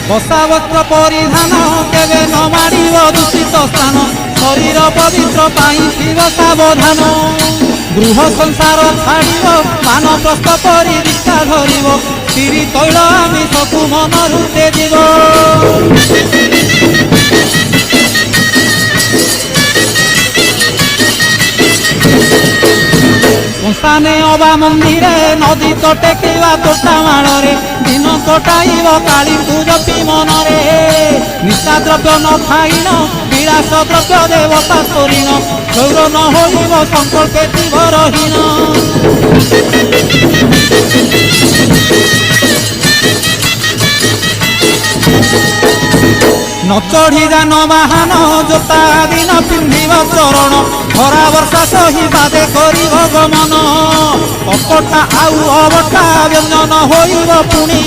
बसा वस्त्र परिधान केवे न मारिब दूषित स्थान शरीर पवित्र पाई शिव सावधान गृह संसार छाड़िब मान प्रस्थ परि दीक्षा धरिब श्री तैल आमिषकु मनरु तेजिब श्मशाने अबा मंदिरे नदी तटे किवा तोटा माड़े दिन कटाइब काली जपी मनरे निशा द्रव्य न खाइन विलास द्रव्य देवता तोरीन चौर न होइब संकल्पे जीवरहीन न चढ़ी जान वाहन जोता दिन पिंधिब चरण खरा वर्षा सही बादे करिब गमन अकटा आउ अबटा व्यंजन होइब पुणी